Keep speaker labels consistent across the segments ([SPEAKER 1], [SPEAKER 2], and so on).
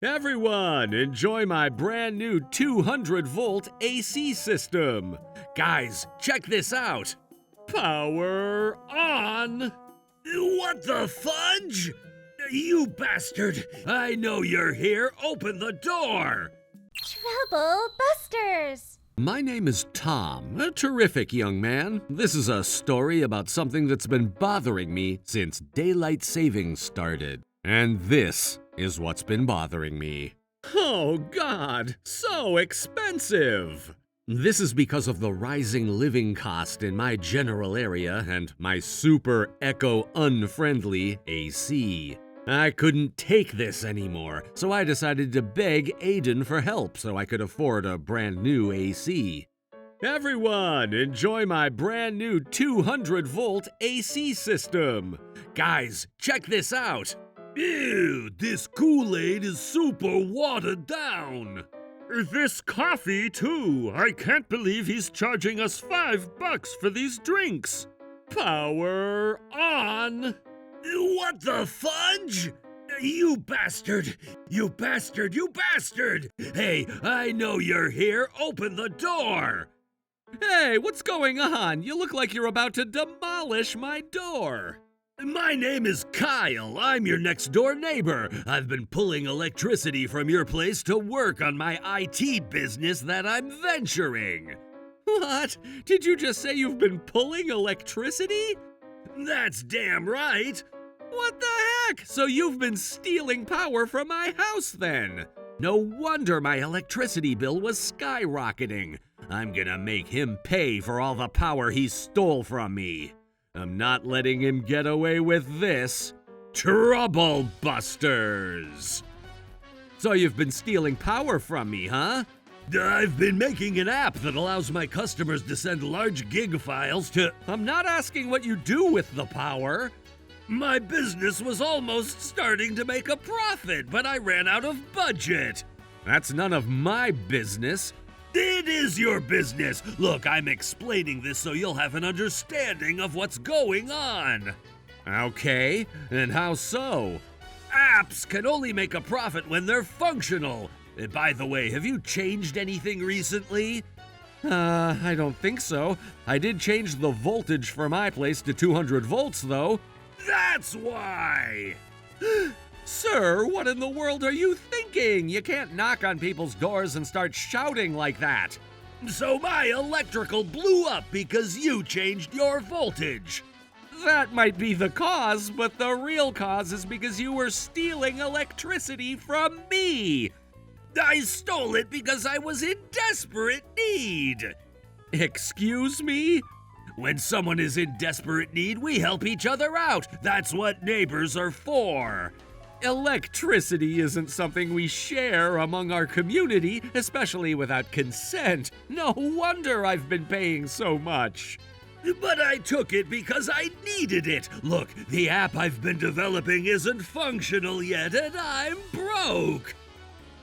[SPEAKER 1] Everyone, enjoy my brand new 200-volt AC system. Guys, check this out. Power on! What the fudge? You bastard! I know you're here. Open the door!
[SPEAKER 2] Trouble Busters!
[SPEAKER 1] My name is Tom, a terrific young man. This is a story about something that's been bothering me since daylight savings started. And this is what's been bothering me. Oh God, so expensive! This is because of the rising living cost in my general area and my super eco-unfriendly AC. I couldn't take this anymore, so I decided to beg Aiden for help so I could afford a brand new AC. Everyone, enjoy my brand new 200-volt AC system. Guys, check this out. Ew, this Kool-Aid is super watered down. This coffee, too. I can't believe he's charging us $5 for these drinks. Power on! What the fudge? You bastard! You bastard! You bastard! Hey, I know you're here. Open the door! Hey, what's going on? You look like you're about to demolish my door. My name is Kyle. I'm your next door neighbor. I've been pulling electricity from your place to work on my IT business that I'm venturing. What? Did you just say you've been pulling electricity? That's damn right. What the heck? So you've been stealing power from my house then? No wonder my electricity bill was skyrocketing. I'm gonna make him pay for all the power he stole from me. I'm not letting him get away with this. Trouble Busters! So you've been stealing power from me, huh? I've been making an app that allows my customers to send large gig files to... I'm not asking what you do with the power. My business was almost starting to make a profit, but I ran out of budget. That's none of my business. It is your business! Look, I'm explaining this so you'll have an understanding of what's going on. Okay, and how so? Apps can only make a profit when they're functional. By the way, have you changed anything recently? I don't think so. I did change the voltage for my place to 200 volts, though. That's why! Sir, what in the world are you thinking? You can't knock on people's doors and start shouting like that. So my electrical blew up because you changed your voltage. That might be the cause, but the real cause is because you were stealing electricity from me. I stole it because I was in desperate need. Excuse me? When someone is in desperate need, we help each other out. That's what neighbors are for. Electricity isn't something we share among our community, especially without consent. No wonder I've been paying so much. But I took it because I needed it. Look, the app I've been developing isn't functional yet, and I'm broke.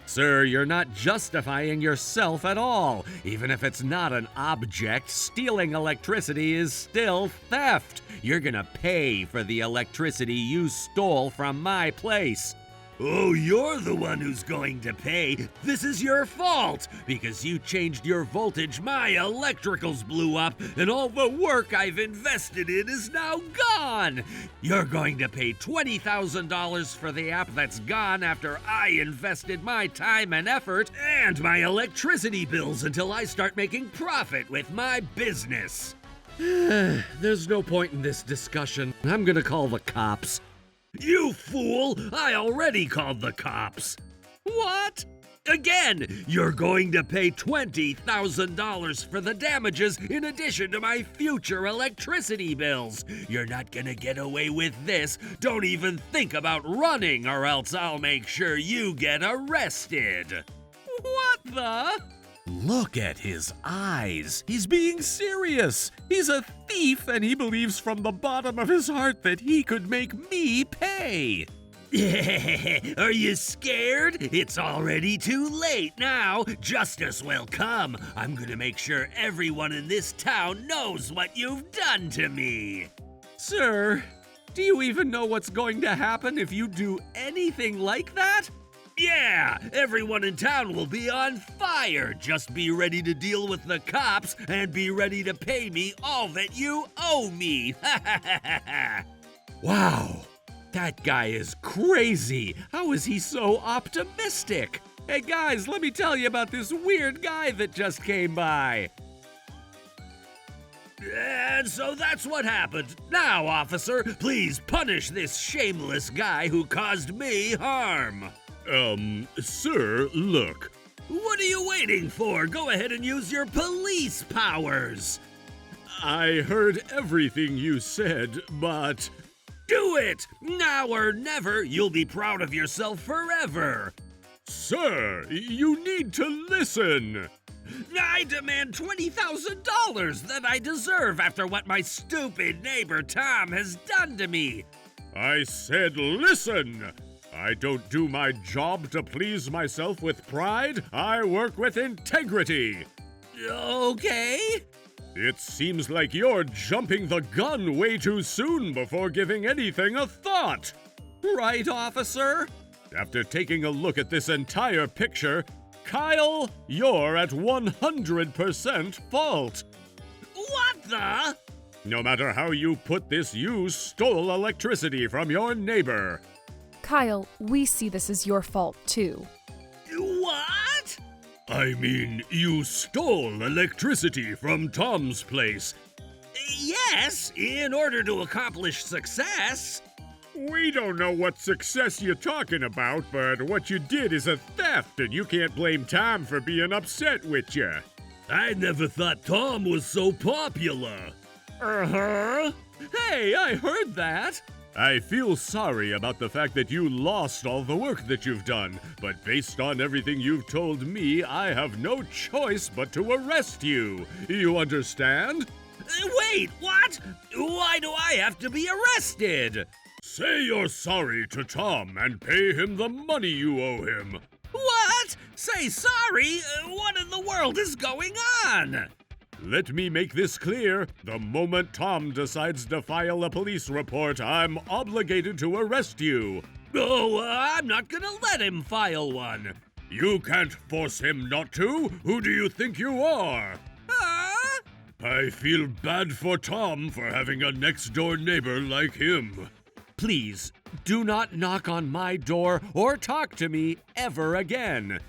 [SPEAKER 1] Sir, you're not justifying yourself at all. Even if it's not an object, stealing electricity is still theft. You're gonna pay for the electricity you stole from my place. Oh, you're the one who's going to pay. This is your fault. Because you changed your voltage, my electricals blew up, and all the work I've invested in is now gone. You're going to pay $20,000 for the app that's gone after I invested my time and effort and my electricity bills until I start making profit with my business. There's no point in this discussion. I'm gonna call the cops. You fool! I already called the cops. What? Again, you're going to pay $20,000 for the damages in addition to my future electricity bills. You're not gonna get away with this. Don't even think about running or else I'll make sure you get arrested. What the? Look at his eyes. He's being serious. He's a thief and he believes from the bottom of his heart that he could make me pay. Are you scared? It's already too late now. Justice will come. I'm gonna make sure everyone in this town knows what you've done to me. Sir, do you even know what's going to happen if you do anything like that? Yeah, everyone in town will be on fire. Just be ready to deal with the cops and be ready to pay me all that you owe me. Wow, that guy is crazy. How is he so optimistic? Hey guys, let me tell you about this weird guy that just came by. And so that's what happened. Now, officer, please punish this shameless guy who caused me harm. Sir, look. What are you waiting for? Go ahead and use your police powers. I heard everything you said, but... Do it! Now or never, you'll be proud of yourself forever. Sir, you need to listen. I demand $20,000 that I deserve after what my stupid neighbor Tom has done to me. I said listen! I don't do my job to please myself with pride. I work with integrity. Okay. It seems like you're jumping the gun way too soon before giving anything a thought. Right, officer? After taking a look at this entire picture, Kyle, you're at 100% fault. What the? No matter how you put this, you stole electricity from your neighbor.
[SPEAKER 3] Kyle, we see this as your fault, too.
[SPEAKER 1] What? I mean, you stole electricity from Tom's place. Yes, in order to accomplish success. We don't know what success you're talking about, but what you did is a theft, and you can't blame Tom for being upset with you. I never thought Tom was so popular. Uh-huh. Hey, I heard that. I feel sorry about the fact that you lost all the work that you've done, but based on everything you've told me, I have no choice but to arrest you. You understand? Wait, what? Why do I have to be arrested? Say you're sorry to Tom and pay him the money you owe him. What? Say sorry? What in the world is going on? Let me make this clear. The moment Tom decides to file a police report, I'm obligated to arrest you. Oh, I'm not gonna let him file one. You can't force him not to. Who do you think you are? Huh? I feel bad for Tom for having a next-door neighbor like him. Please, do not knock on my door or talk to me ever again.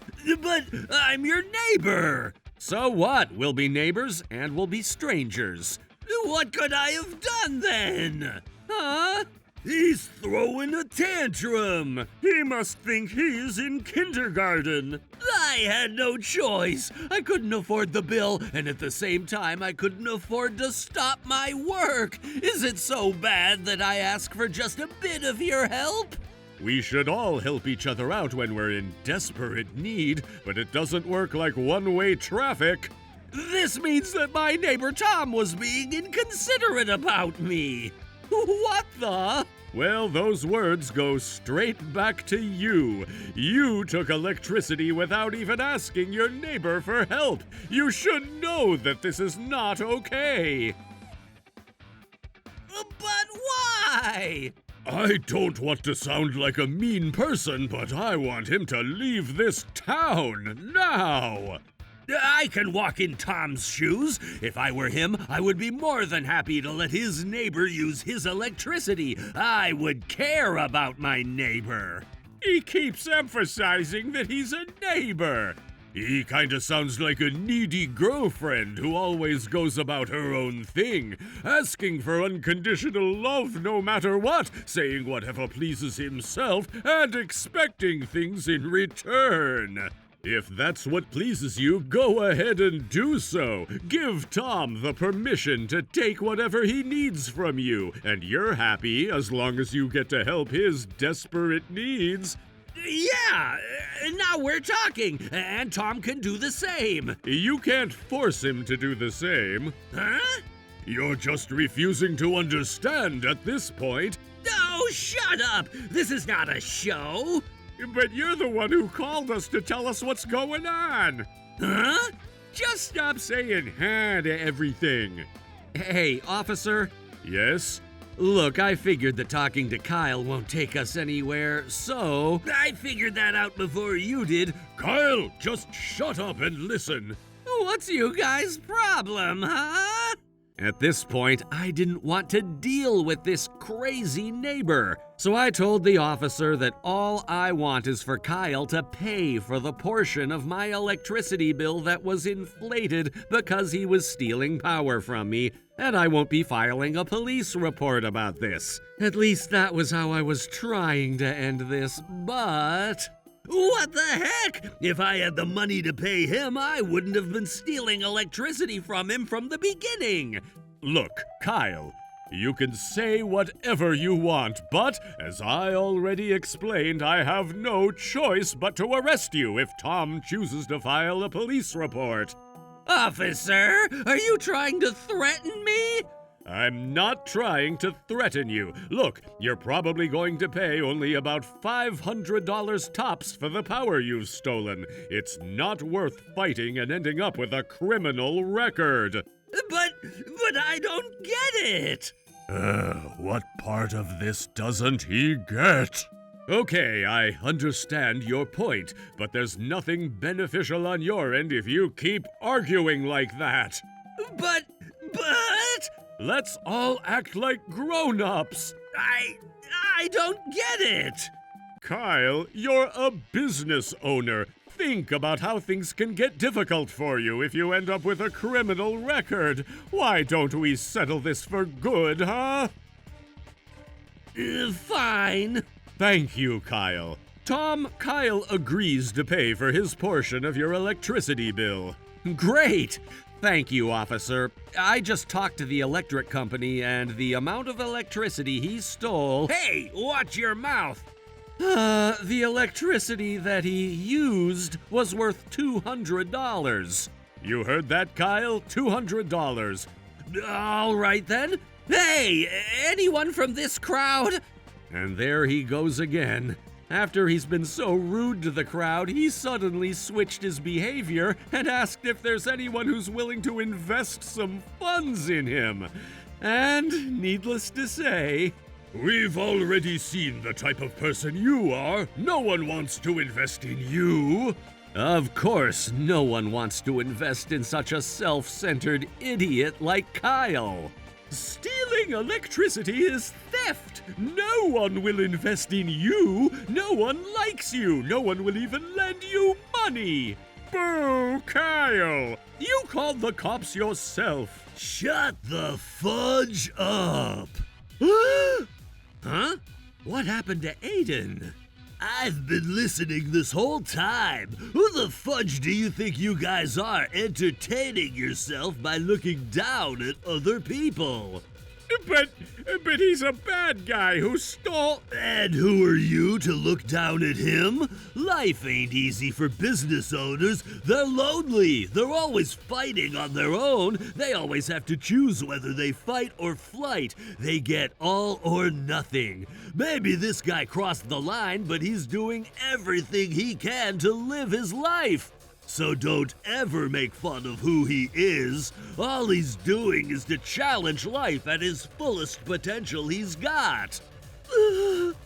[SPEAKER 1] But I'm your neighbor. So what? We'll be neighbors and we'll be strangers. What could I have done then? Huh? He's throwing a tantrum. He must think he's in kindergarten. I had no choice. I couldn't afford the bill, and at the same time, I couldn't afford to stop my work. Is it so bad that I ask for just a bit of your help? We should all help each other out when we're in desperate need, but it doesn't work like one-way traffic. This means that my neighbor Tom was being inconsiderate about me. What the? Well, those words go straight back to you. You took electricity without even asking your neighbor for help. You should know that this is not okay. But why? I don't want to sound like a mean person, but I want him to leave this town now. I can walk in Tom's shoes. If I were him, I would be more than happy to let his neighbor use his electricity. I would care about my neighbor. He keeps emphasizing that he's a neighbor. He kinda sounds like a needy girlfriend who always goes about her own thing, asking for unconditional love no matter what, saying whatever pleases himself, and expecting things in return. If that's what pleases you, go ahead and do so. Give Tom the permission to take whatever he needs from you, and you're happy as long as you get to help his desperate needs. Yeah, now we're talking, and Tom can do the same. You can't force him to do the same. Huh? You're just refusing to understand at this point. Oh, shut up! This is not a show! But you're the one who called us to tell us what's going on. Huh? Just stop saying huh to everything. Hey, officer. Yes? Look, I figured that talking to Kyle won't take us anywhere, so I figured that out before you did.
[SPEAKER 4] Kyle, just shut up and listen.
[SPEAKER 1] What's you guys' problem, huh? At this point, I didn't want to deal with this crazy neighbor, so I told the officer that all I want is for Kyle to pay for the portion of my electricity bill that was inflated because he was stealing power from me, and I won't be filing a police report about this. At least that was how I was trying to end this, but...
[SPEAKER 4] What the heck? If I had the money to pay him, I wouldn't have been stealing electricity from him from the beginning.
[SPEAKER 5] Look, Kyle, you can say whatever you want, but as I already explained, I have no choice but to arrest you if Tom chooses to file a police report.
[SPEAKER 1] Officer, are you trying to threaten me?
[SPEAKER 5] I'm not trying to threaten you. Look, you're probably going to pay only about $500 tops for the power you've stolen. It's not worth fighting and ending up with a criminal record.
[SPEAKER 4] But I don't get it.
[SPEAKER 5] What part of this doesn't he get? Okay, I understand your point, but there's nothing beneficial on your end if you keep arguing like that.
[SPEAKER 4] But...
[SPEAKER 5] Let's all act like grown-ups.
[SPEAKER 4] I don't get it.
[SPEAKER 5] Kyle, you're a business owner. Think about how things can get difficult for you if you end up with a criminal record. Why don't we settle this for good, huh?
[SPEAKER 4] Fine.
[SPEAKER 5] Thank you, Kyle. Kyle agrees to pay for his portion of your electricity bill.
[SPEAKER 1] Great! Thank you, officer. I just talked to the electric company, and the amount of electricity he stole...
[SPEAKER 4] Hey, watch your mouth!
[SPEAKER 1] The electricity that he used was worth $200.
[SPEAKER 5] You heard that, Kyle? $200.
[SPEAKER 1] All right, then. Hey, anyone from this crowd? And there he goes again. After he's been so rude to the crowd, he suddenly switched his behavior and asked if there's anyone who's willing to invest some funds in him. And, needless to say...
[SPEAKER 5] We've already seen the type of person you are. No one wants to invest in you.
[SPEAKER 1] Of course, no one wants to invest in such a self-centered idiot like Kyle.
[SPEAKER 5] Stealing electricity is theft. No one will invest in you. No one likes you. No one will even lend you money. Boo, Kyle! You called the cops yourself.
[SPEAKER 4] Shut the fudge up.
[SPEAKER 1] Huh? What happened to Aiden?
[SPEAKER 4] I've been listening this whole time. Who the fudge do you think you guys are, entertaining yourself by looking down at other people?
[SPEAKER 5] But he's a bad guy who stole...
[SPEAKER 4] And who are you to look down at him? Life ain't easy for business owners. They're lonely. They're always fighting on their own. They always have to choose whether they fight or flight. They get all or nothing. Maybe this guy crossed the line, but he's doing everything he can to live his life. So don't ever make fun of who he is. All he's doing is to challenge life at his fullest potential he's got.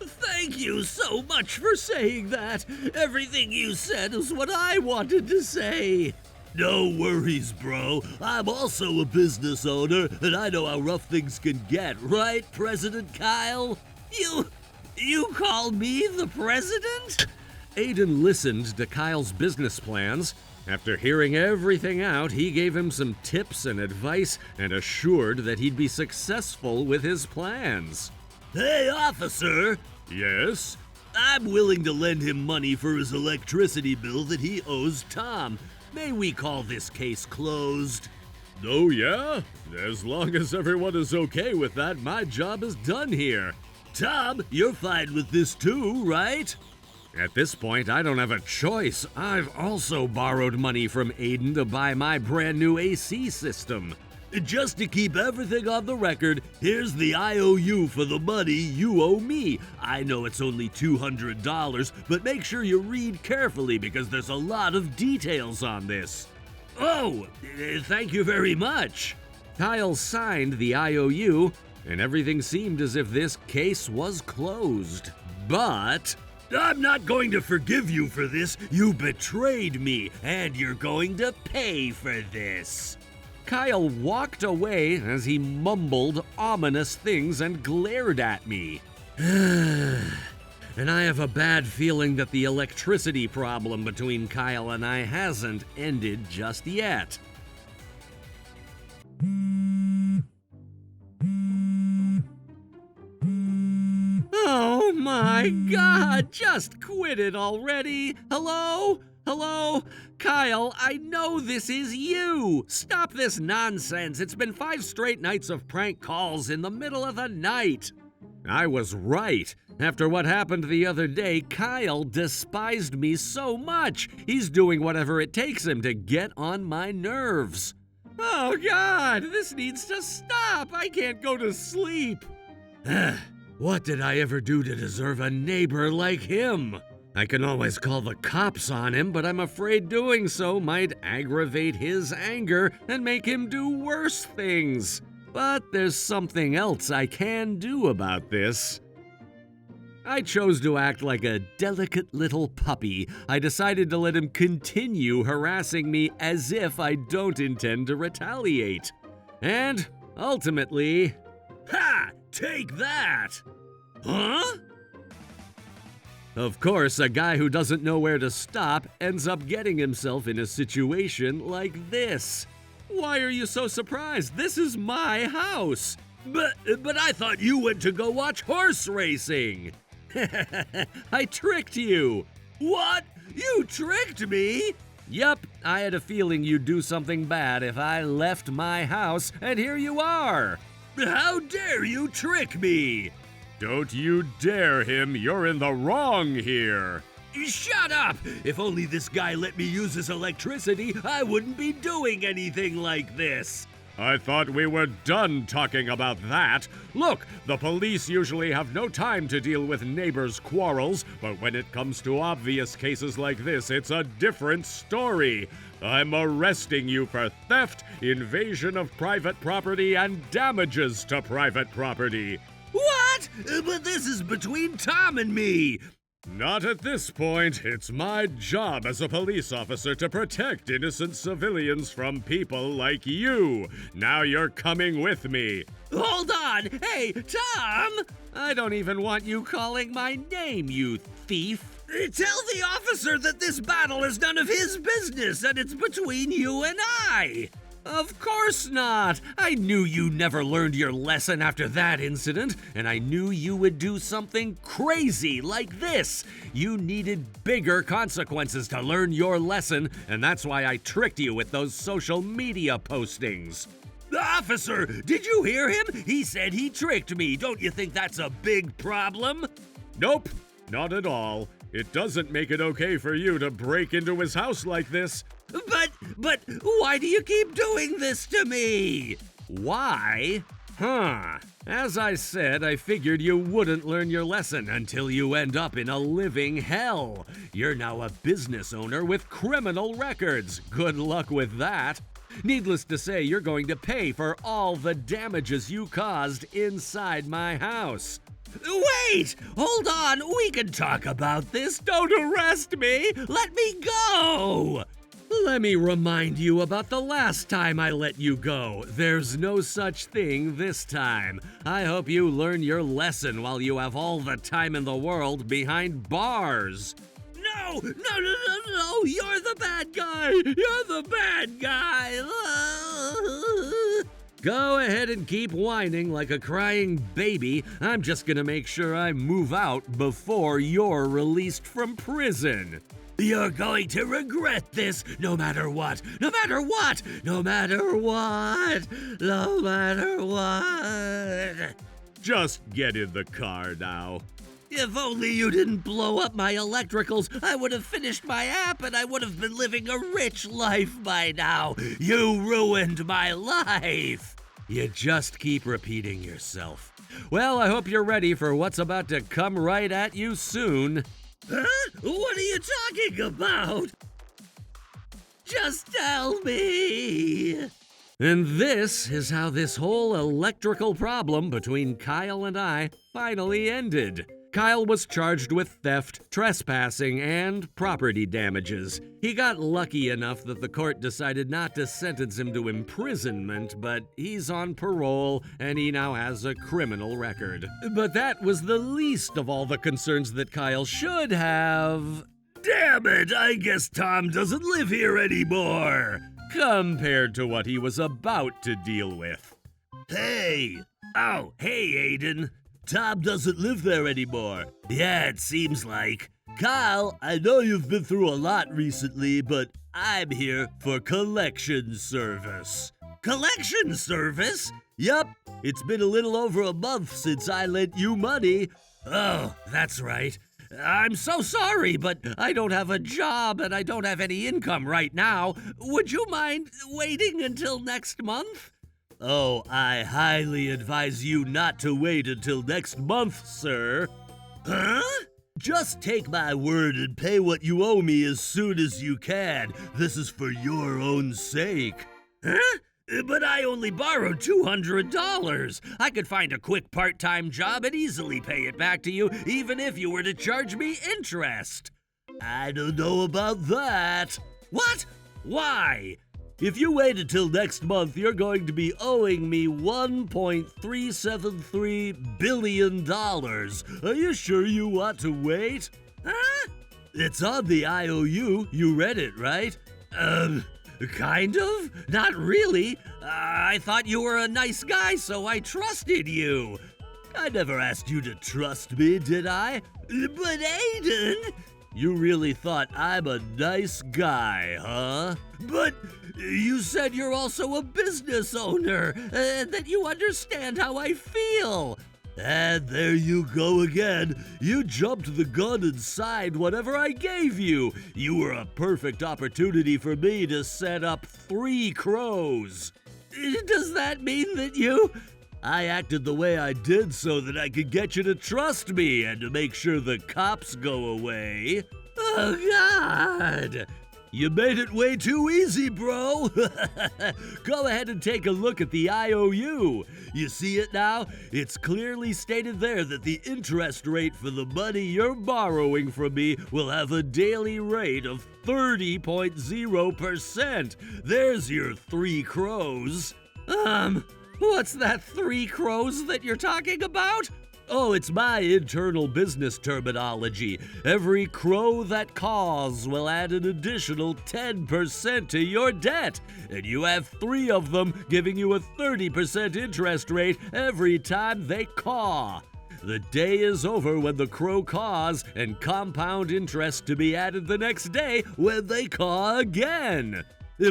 [SPEAKER 4] Thank you so much for saying that. Everything you said is what I wanted to say. No worries, bro. I'm also a business owner, and I know how rough things can get, right, President Kyle? You call me the president?
[SPEAKER 1] Aiden listened to Kyle's business plans. After hearing everything out, he gave him some tips and advice and assured that he'd be successful with his plans.
[SPEAKER 4] Hey, officer!
[SPEAKER 5] Yes?
[SPEAKER 4] I'm willing to lend him money for his electricity bill that he owes Tom. May we call this case closed?
[SPEAKER 5] Oh, yeah? As long as everyone is okay with that, my job is done here.
[SPEAKER 4] Tom, you're fine with this too, right?
[SPEAKER 1] At this point, I don't have a choice. I've also borrowed money from Aiden to buy my brand new AC system.
[SPEAKER 4] Just to keep everything on the record, here's the IOU for the money you owe me. I know it's only $200, but make sure you read carefully because there's a lot of details on this. Oh, thank you very much.
[SPEAKER 1] Kyle signed the IOU, and everything seemed as if this case was closed. But
[SPEAKER 4] I'm not going to forgive you for this. You betrayed me, and you're going to pay for this.
[SPEAKER 1] Kyle walked away as he mumbled ominous things and glared at me. And I have a bad feeling that the electricity problem between Kyle and I hasn't ended just yet. Oh my God, just quit it already. Hello? Hello? Kyle, I know this is you. Stop this nonsense. It's been 5 straight nights of prank calls in the middle of the night. I was right. After what happened the other day, Kyle despised me so much. He's doing whatever it takes him to get on my nerves. Oh God, this needs to stop. I can't go to sleep. What did I ever do to deserve a neighbor like him? I can always call the cops on him, but I'm afraid doing so might aggravate his anger and make him do worse things. But there's something else I can do about this. I chose to act like a delicate little puppy. I decided to let him continue harassing me as if I don't intend to retaliate. And ultimately,
[SPEAKER 4] Ha! Take that! Huh?
[SPEAKER 1] Of course, a guy who doesn't know where to stop ends up getting himself in a situation like this. Why are you so surprised? This is my house.
[SPEAKER 4] But I thought you went to go watch horse racing.
[SPEAKER 1] I tricked you.
[SPEAKER 4] What? You tricked me?
[SPEAKER 1] Yup, I had a feeling you'd do something bad if I left my house, and here you are.
[SPEAKER 4] How dare you trick me?
[SPEAKER 5] Don't you dare him. You're in the wrong here.
[SPEAKER 4] Shut up! If only this guy let me use his electricity, I wouldn't be doing anything like this.
[SPEAKER 5] I thought we were done talking about that. Look, the police usually have no time to deal with neighbors' quarrels, but when it comes to obvious cases like this, it's a different story. I'm arresting you for theft, invasion of private property, and damages to private property.
[SPEAKER 4] What? But this is between Tom and me.
[SPEAKER 5] Not at this point. It's my job as a police officer to protect innocent civilians from people like you. Now you're coming with me.
[SPEAKER 4] Hold on! Hey, Tom!
[SPEAKER 1] I don't even want you calling my name, you thief.
[SPEAKER 4] Tell the officer that this battle is none of his business and it's between you and I.
[SPEAKER 1] Of course not! I knew you never learned your lesson after that incident, and I knew you would do something crazy like this. You needed bigger consequences to learn your lesson, and that's why I tricked you with those social media postings.
[SPEAKER 4] Officer, did you hear him? He said he tricked me. Don't you think that's a big problem?
[SPEAKER 5] Nope, not at all. It doesn't make it okay for you to break into his house like this.
[SPEAKER 4] But why do you keep doing this to me?
[SPEAKER 1] Why? As I said, I figured you wouldn't learn your lesson until you end up in a living hell. You're now a business owner with criminal records. Good luck with that. Needless to say, you're going to pay for all the damages you caused inside my house.
[SPEAKER 4] Wait! Hold on! We can talk about this! Don't arrest me! Let me go!
[SPEAKER 1] Let me remind you about the last time I let you go. There's no such thing this time. I hope you learn your lesson while you have all the time in the world behind bars.
[SPEAKER 4] No! You're the bad guy! You're the bad guy!
[SPEAKER 1] Go ahead and keep whining like a crying baby. I'm just gonna make sure I move out before you're released from prison.
[SPEAKER 4] You're going to regret this, no matter what, no matter what, no matter what, no matter what.
[SPEAKER 5] Just get in the car now.
[SPEAKER 4] If only you didn't blow up my electricals, I would have finished my app and I would have been living a rich life by now. You ruined my life.
[SPEAKER 1] You just keep repeating yourself. Well, I hope you're ready for what's about to come right at you soon.
[SPEAKER 4] Huh? What are you talking about? Just tell me.
[SPEAKER 1] And this is how this whole electrical problem between Kyle and I finally ended. Kyle was charged with theft, trespassing, and property damages. He got lucky enough that the court decided not to sentence him to imprisonment, but he's on parole and he now has a criminal record. But that was the least of all the concerns that Kyle should have.
[SPEAKER 4] Damn it, I guess Tom doesn't live here anymore.
[SPEAKER 1] Compared to what he was about to deal with.
[SPEAKER 4] Hey! Oh, hey, Aiden. Tom doesn't live there anymore. Yeah, it seems like. Kyle, I know you've been through a lot recently, but I'm here for collection service. Collection service? Yup, it's been a little over a month since I lent you money. Oh, that's right. I'm so sorry, but I don't have a job and I don't have any income right now. Would you mind waiting until next month? Oh, I highly advise you not to wait until next month, sir. Huh? Just take my word and pay what you owe me as soon as you can. This is for your own sake. Huh? But I only borrowed $200. I could find a quick part-time job and easily pay it back to you, even if you were to charge me interest. I don't know about that. What? Why? If you wait until next month, you're going to be owing me $1.373 billion. Are you sure you want to wait? Huh? It's on the IOU. You read it, right? Kind of? Not really. I thought you were a nice guy, so I trusted you. I never asked you to trust me, did I? But Aiden... You really thought I'm a nice guy, huh? But you said you're also a business owner, that you understand how I feel. And there you go again. You jumped the gun and signed whatever I gave you. You were a perfect opportunity for me to set up 3 crows. Does that mean that you... I acted the way I did so that I could get you to trust me and to make sure the cops go away. Oh, God! You made it way too easy, bro. Go ahead and take a look at the IOU. You see it now? It's clearly stated there that the interest rate for the money you're borrowing from me will have a daily rate of 30.0%. There's your 3 crows. What's that 3 crows that you're talking about? Oh, it's my internal business terminology. Every crow that caws will add an additional 10% to your debt. And you have 3 of them, giving you a 30% interest rate every time they caw. The day is over when the crow caws, and compound interest to be added the next day when they caw again.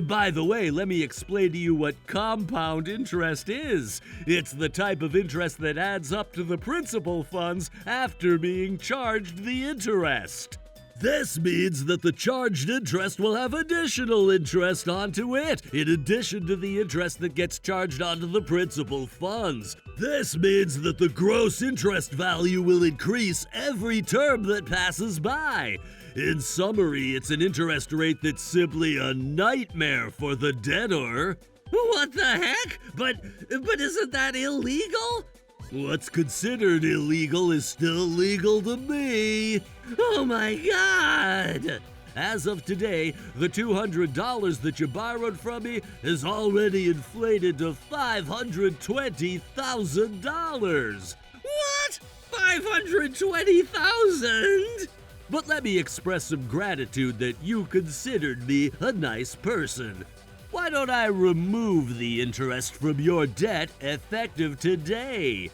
[SPEAKER 4] By the way, let me explain to you what compound interest is. It's the type of interest that adds up to the principal funds after being charged the interest. This means that the charged interest will have additional interest onto it, in addition to the interest that gets charged onto the principal funds. This means that the gross interest value will increase every term that passes by. In summary, it's an interest rate that's simply a nightmare for the debtor. What the heck? But isn't that illegal? What's considered illegal is still legal to me. Oh my God! As of today, the $200 that you borrowed from me is already inflated to $520,000. What? $520,000? But let me express some gratitude that you considered me a nice person. Why don't I remove the interest from your debt effective today?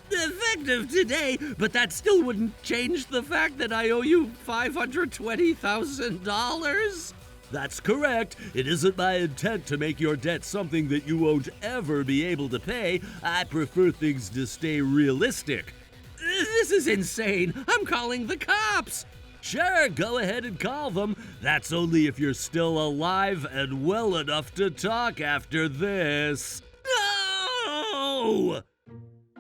[SPEAKER 4] Effective today? But that still wouldn't change the fact that I owe you $520,000? That's correct. It isn't my intent to make your debt something that you won't ever be able to pay. I prefer things to stay realistic. This is insane. I'm calling the cops. Sure, go ahead and call them. That's only if you're still alive and well enough to talk after this. No!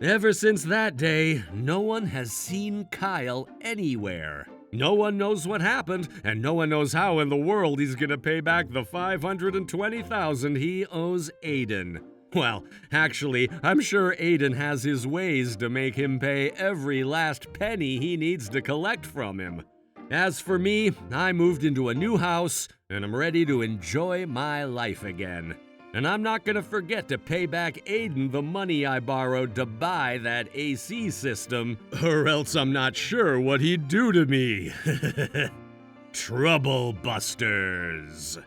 [SPEAKER 4] Ever since that day, no one has seen Kyle anywhere.
[SPEAKER 1] No one knows what happened, and no one knows how in the world he's gonna pay back the $520,000 he owes Aiden. Well, actually, I'm sure Aiden has his ways to make him pay every last penny he needs to collect from him. As for me, I moved into a new house, and I'm ready to enjoy my life again. And I'm not gonna forget to pay back Aiden the money I borrowed to buy that AC system, or else I'm not sure what he'd do to me. Trouble Busters.